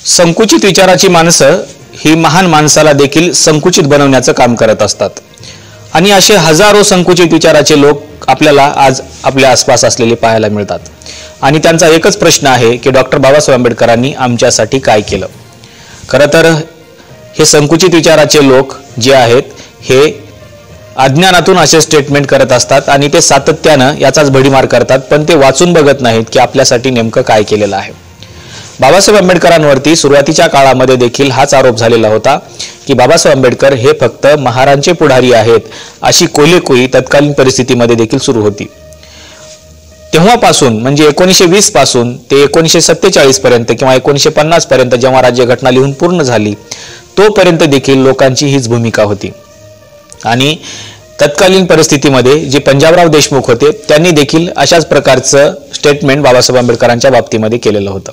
संकुचित विचाराची माणसं ही महान माणसाला देखील संकुचित बनवण्याचं काम करत असतात आणि असे हजारो संकुचित विचाराचे लोक आपल्याला आज आपल्या आसपास असलेले पाहायला मिळतात आणि त्यांचा एकच प्रश्न आहे की डॉक्टर बाबासाहेब आंबेडकरांनी आमच्यासाठी काय केलं। खरं तर हे संकुचित विचाराचे लोक जे आहेत हे अज्ञानातून असे स्टेटमेंट करत असतात आणि ते सातत्यानं याचाच भडीमार करतात, पण ते वाचून बघत नाहीत की आपल्यासाठी नेमकं काय केलेलं आहे। बाबासाहेब आंबेडकरांवरती सुरुवातीच्या काळामध्ये देखील हाच आरोप झालेला होता की बाबासाहेब आंबेडकर हे फक्त महारांचे पुढारी आहेत, अशी कोल्हेकुई तत्कालीन परिस्थितीमध्ये देखील सुरू होती। तेव्हापासून म्हणजे 1920 पासून ते 1947 पर्यंत किंवा 1950 पर्यंत जेव्हा राज्यघटना लिहून पूर्ण झाली तोपर्यंत देखील लोकांची हीच भूमिका होती आणि तत्कालीन परिस्थितीमध्ये जे पंजाबराव देशमुख होते त्यांनी देखील अशाच प्रकारचं स्टेटमेंट बाबासाहेब आंबेडकरांच्या बाबतीमध्ये केलेलं होतं।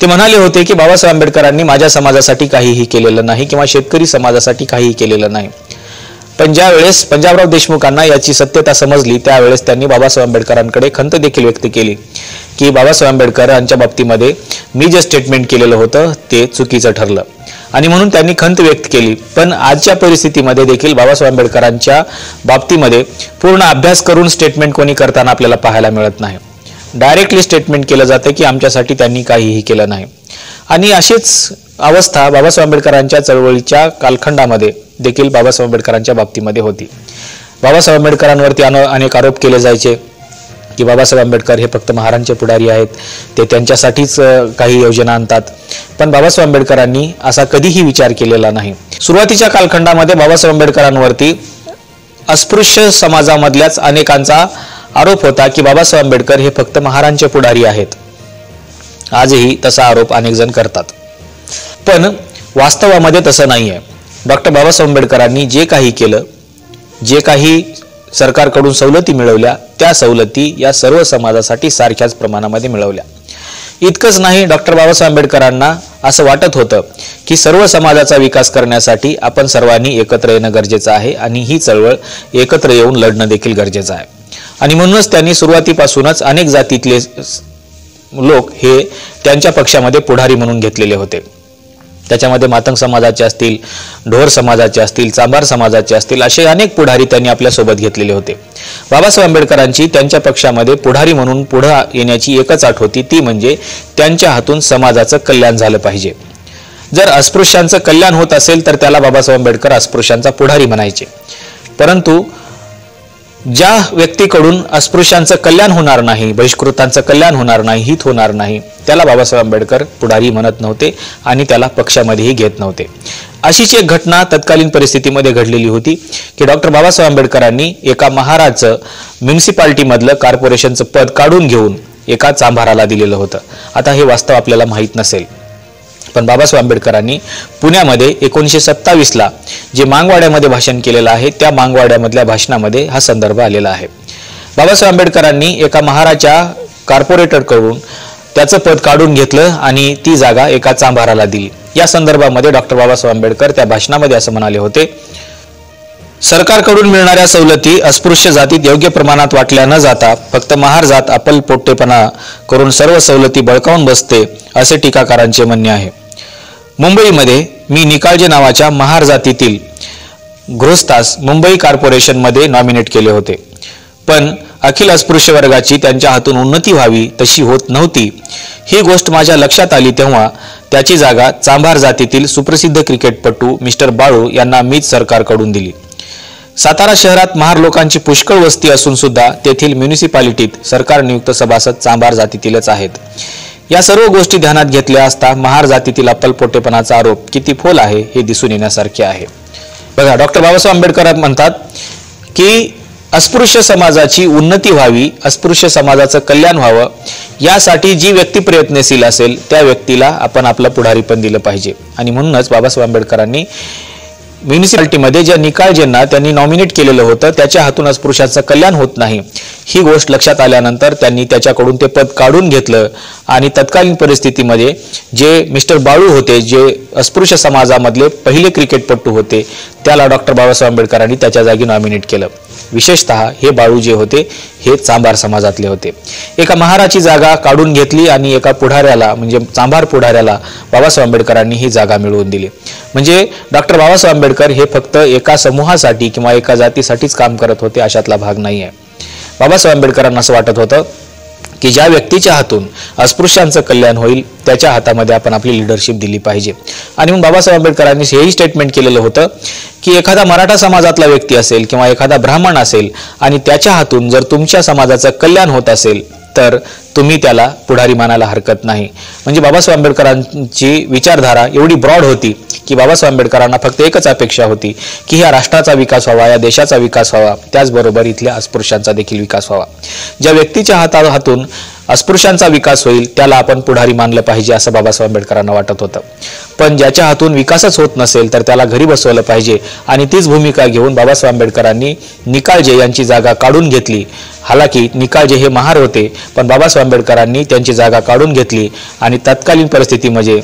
ते म्हणाले होते की बाबासाहेब आंबेडकरांनी माझ्या समाजासाठी काहीही केलेलं नाही किंवा शेतकरी समाजासाठी काहीही केलेलं नाही। पण ज्या वेळेस पंजाबराव देशमुखांना याची सत्यता समजली त्यावेळेस त्यांनी बाबासाहेब आंबेडकरांकडे खंत देखील व्यक्त केली की बाबासाहेब आंबेडकरांच्या बाबतीमध्ये मी जे स्टेटमेंट केलेलं होतं ते चुकीचं ठरलं आणि म्हणून त्यांनी खंत व्यक्त केली। पण आजच्या परिस्थितीमध्ये देखील बाबासाहेब आंबेडकरांच्या बाबतीमध्ये पूर्ण अभ्यास करून स्टेटमेंट कोणी करताना आपल्याला पाहायला मिळत नाही। डायरेक्टली स्टेटमेंट केलं जातं की आमच्यासाठी त्यांनी काहीही केलं नाही आणि अशीच अवस्था बाबासाहेब आंबेडकरांच्या चळवळीच्या कालखंडामध्ये देखील बाबासाहेब आंबेडकरांच्या बाबतीमध्ये होती। बाबासाहेब आंबेडकरांवरती अनेक आरोप केले जायचे की बाबासाहेब आंबेडकर हे फक्त महारांचे पुढारी आहेत, ते त्यांच्यासाठीच काही योजना आणतात, पण बाबासाहेब आंबेडकरांनी असा कधीही विचार केलेला नाही। सुरुवातीच्या कालखंडामध्ये बाबासाहेब आंबेडकरांवरती अस्पृश्य समाजामधल्याच अनेकांचा आरोप होता की बाबासाहेब आंबेडकर हे फक्त महारांचे पुढारी आहेत। आजही तसा आरोप अनेक जण करतात, पण वास्तवामध्ये तसं नाहीये। डॉक्टर बाबासाहेब आंबेडकरांनी जे काही केलं, जे काही सरकारकडून सवलती मिळवल्या त्या सवलती या सर्व समाजासाठी सारख्याच प्रमाणामध्ये मिळवल्या। इतकंच नाही, डॉक्टर बाबासाहेब आंबेडकरांना असं वाटत होतं की सर्व समाजाचा विकास करण्यासाठी आपण सर्वांनी एकत्र येणं गरजेचं आहे आणि ही चळवळ एकत्र येऊन लढणं देखील गरजेचं आहे आणि म्हणूनच त्यांनी सुरुवातीपासूनच अनेक जातीतले लोक हे त्यांच्या पक्षामध्ये पुढारी म्हणून घेतलेले होते। त्याच्यामध्ये मातंग समाजाचे असतील, ढोर समाजाचे असतील, चांभार समाजाचे असतील, असे अनेक पुढारी त्यांनी आपल्या सोबत घेतलेले होते। बाबासाहेब आंबेडकरांची त्यांच्या पक्षामध्ये पुढारी म्हणून पुढे येण्याची एकच अट होती, ती म्हणजे त्यांच्या हातून समाजाचं कल्याण झालं पाहिजे। जर अस्पृश्यांचं कल्याण होत असेल तर त्याला बाबासाहेब आंबेडकर अस्पृश्यांचा पुढारी म्हणायचे, परंतु ज्या व्यक्तीकडून अस्पृश्यांचं कल्याण होणार नाही, बहिष्कृतांचं कल्याण होणार नाही, हित होणार नाही, त्याला बाबासाहेब आंबेडकर पुढारी म्हणत नव्हते आणि त्याला पक्षामध्येही घेत नव्हते। अशीच एक घटना तत्कालीन परिस्थितीमध्ये घडलेली होती की डॉक्टर बाबासाहेब आंबेडकरांनी एका महाराचं म्युनिसिपालिटी मधलं कॉर्पोरेशनचं पद काढून घेऊन एका चांभाराला दिलेलं होतं। आता हे वास्तव आपल्याला माहीत नसेल, पण बाबासाहेब आंबेडकरांनी पुण्यामध्ये 1927 ला जे मांगवाड्यामध्ये भाषण केलेलं आहे त्या मांगवाड्यामधल्या भाषणामध्ये हा संदर्भ आलेला आहे। बाबासाहेब आंबेडकरांनी एका महाराच्या कॉर्पोरेटरकडून त्याचं पद काढून घेतलं आणि ती जागा एका चांभाराला दिली। या संदर्भामध्ये डॉक्टर बाबासाहेब आंबेडकर त्या भाषणामध्ये असं म्हणाले होते, सरकारकडून मिळणाऱ्या सवलती अस्पृश्य जातीत योग्य प्रमाणात वाटल्या न जाता फक्त महार जात अपलपोटेपणा करून सर्व सवलती बळकावून बसते, असे टीकाकारांचे म्हणणे आहे। मुंबईमध्ये मी निकाळजे नावाच्या महार जातीतील गृहस्थास मुंबई कॉर्पोरेशनमध्ये नॉमिनेट केले होते, पण अखिल अस्पृश्य वर्गाची त्यांच्या हातून उन्नती व्हावी तशी होत नव्हती। ही गोष्ट माझ्या लक्षात आली तेव्हा त्याची जागा चांभार जातीतील सुप्रसिद्ध क्रिकेटपटू मिस्टर बाळू यांना मीच सरकारकडून दिली। सातारा शहरात महार लोकांची पुष्कळ वस्ती असून सुद्धा तेथील म्युनिसिपालिटीत सरकार नियुक्त सभासद चांभार जातीतीलच आहेत। या सर्व गोष्टी ध्यानात घेतल्या असता महार जातीतील अपलपोटेपणाचा आरोप किती फोल आहे हे दिसून येण्यासारखे आहे। बघा, डॉक्टर बाबासाहेब आंबेडकर म्हणतात की अस्पृश्य समाजाची उन्नती व्हावी, अस्पृश्य समाजाचं कल्याण व्हावं, यासाठी जी व्यक्ती प्रयत्नशील असेल त्या व्यक्तीला आपण आपलं पुढारीपण दिलं पाहिजे आणि म्हणूनच बाबासाहेब आंबेडकरांनी म्युनिसिपालिटीमध्ये ज्या निकाळजेंना त्यांनी नॉमिनेट केलेलं होतं त्याच्या हातून अस्पृश्याचं कल्याण होत नाही ही गोष्ट लक्षात आल्यानंतर त्यांनी त्याच्याकडून ते पद काढून घेतलं आणि तत्कालीन परिस्थितीमध्ये जे मिस्टर बाळू होते, जे अस्पृश्य समाजामधले पहिले क्रिकेटपटू होते, त्याला डॉक्टर बाबासाहेब आंबेडकरांनी त्याच्या जागी नॉमिनेट केलं। विशेषतः हे बाळू जे होते हे चांभार समाजातले होते. एका महाराची जागा काढून घेतली आणि एका पुढाऱ्याला म्हणजे चांभार पुढाऱ्याला बाबासाहेब आंबेडकरांनी ही जागा मिळवून दिली. म्हणजे डॉक्टर बाबासाहेब आंबेडकर हे फक्त एका समूहासाठी किंवा एका जातीसाठीच काम करत होते अशातला भाग नाही आहे. बाबासाहेब आंबेडकरांना असं वाटत होतं की ज्या व्यक्तीच्या हातून अस्पृश्यांचं कल्याण होईल त्याच्या हातामध्ये आपण आपली लीडरशिप दिली पाहिजे. आणि मग बाबासाहेब आंबेडकरांनी हेही स्टेटमेंट केलेलं होतं की एखादा मराठा समाजातला व्यक्ती असेल किंवा एखादा ब्राह्मण असेल आणि त्याच्या हातून जर तुमच्या समाजाचं कल्याण होत असेल तर तुम्ही त्याला पुढारी मानायला हरकत नाही. म्हणजे बाबासाहेब आंबेडकरांची विचारधारा एवढी ब्रॉड होती की बाबासाहेब आंबेडकरांना फक्त एकच अपेक्षा होती की ह्या राष्ट्राचा विकास व्हावा, या देशाचा विकास व्हावा, त्याचबरोबर इथल्या अस्पृश्यांचा देखील विकास व्हावा. ज्या व्यक्तीच्या हातून अस्पृश्यांचा विकास होईल त्याला आपण पुढारी मानलं पाहिजे असं बाबासाहेब आंबेडकरांना वाटत होतं. पण ज्याच्या हातून विकासच होत नसेल तर त्याला घरी बसवलं पाहिजे. आणि तीच भूमिका घेऊन बाबासाहेब आंबेडकरांनी निकाळजे यांची जागा काढून घेतली. हालाकी निकाळजे हे महार होते पण बाबासाहेब आंबेडकरांनी त्यांची जागा काढून घेतली आणि तत्कालीन परिस्थितीमध्ये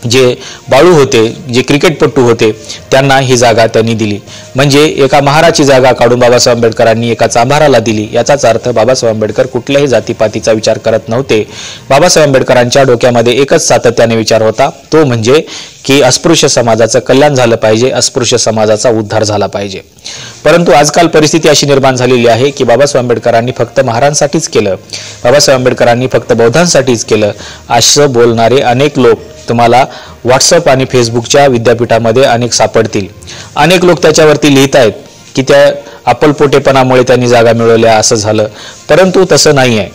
जे बाळू होते, जे क्रिकेटपटू होते, त्यांना ही जागा त्यांनी दिली. म्हणजे एका महाराची जागा काढून बाबासाहेब आंबेडकरांनी एका चांभाराला दिली. याचाच अर्थ बाबासाहेब आंबेडकर कुठल्याही जातीपातीचा विचार करत नव्हते. बाबासाहेब आंबेडकरांच्या डोक्यामध्ये एकच सातत्याने विचार होता, तो म्हणजे की अस्पृश्य समाजाचं कल्याण झालं पाहिजे, अस्पृश्य समाजाचा उद्धार झाला पाहिजे. परंतु आजकाल परिस्थिती अशी निर्माण झालेली आहे की बाबासाहेब आंबेडकरांनी फक्त महारांसाठीच केलं, बाबासाहेब आंबेडकरांनी फक्त बौद्धांसाठीच केलं असं बोलणारे अनेक लोक तुम्हाला व्हॉट्सअप आणि फेसबुकच्या विद्यापीठामध्ये अनेक सापडतील. अनेक लोक त्याच्यावरती लिहित आहेत की त्या अप्पलपोटेपणामुळे त्यांनी जागा मिळवल्या असं झालं. परंतु तसं नाही आहे.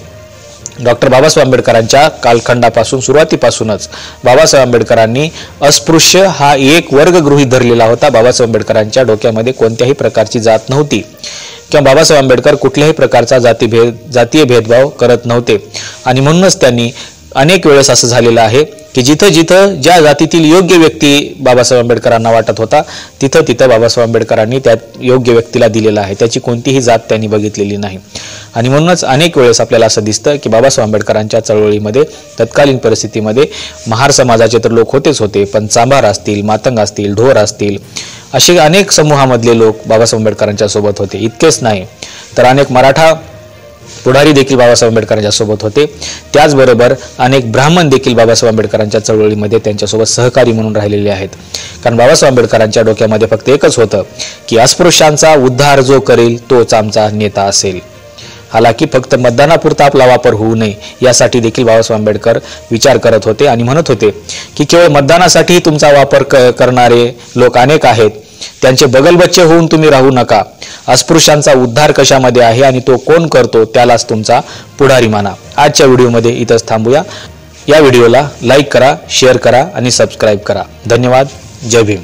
डॉक्टर बाबासाहेब आंबेडकरांच्या कालखंडापासून सुरुवातीपासूनच बाबासाहेब आंबेडकरांनी अस्पृश्य हा एक वर्ग गृहीत धरलेला होता. बाबासाहेब आंबेडकरांच्या डोक्यामध्ये कोणत्याही प्रकारची जात नव्हती किंवा बाबासाहेब आंबेडकर कुठल्याही प्रकारचा जातीय भेदभाव करत नव्हते. आणि म्हणूनच त्यांनी अनेक वेळेस असं झालेलं आहे की जिथं जिथं ज्या जातीतील योग्य व्यक्ती बाबासाहेब आंबेडकरांना वाटत होता तिथं तिथं बाबासाहेब आंबेडकरांनी त्या योग्य व्यक्तीला दिलेला आहे. त्याची कोणतीही जात त्यांनी बघितलेली नाही. आणि म्हणूनच अनेक वेळेस आपल्याला असं दिसतं की बाबासाहेब आंबेडकरांच्या चळवळीमध्ये तत्कालीन परिस्थितीमध्ये महार समाजाचे तर लोक होतेच होते, पण चांभार असतील, मातंग असतील, ढोर असतील, असे अनेक समूहामधले लोक बाबासाहेब आंबेडकरांच्या सोबत होते. इतकेच नाही तर अनेक मराठा पुढारी देखील बाबासाहेब आंबेडकरांच्या सोबत होते. त्याचबरोबर अनेक ब्राह्मण देखील बाबासाहेब आंबेडकरांच्या चळवळीमध्ये त्यांच्यासोबत सहकारी म्हणून राहिलेले आहेत. कारण बाबासाहेब आंबेडकरांच्या डोक्यामध्ये फक्त एकच होतं की अस्पृश्यांचा उद्धार जो करेल तोच आमचा नेता असेल. हालाकी फक्त मतदानापुरता आपला वापर होऊ नये यासाठी देखील बाबासाहेब आंबेडकर विचार करत होते आणि म्हणत होते की केवळ मतदानासाठी तुमचा वापर करणारे लोक अनेक आहेत, त्यांचे बगलबच्चे होऊन तुम्ही राहू नका. अस्पृश्यांचा उद्धार कशामध्ये आहे आणि तो कोण करतो त्यालाच तुमचा पुढारी माना. आजच्या व्हिडिओमध्ये इथंच थांबूया. या व्हिडिओला लाईक करा, शेअर करा आणि सबस्क्राईब करा. धन्यवाद. जय भीम.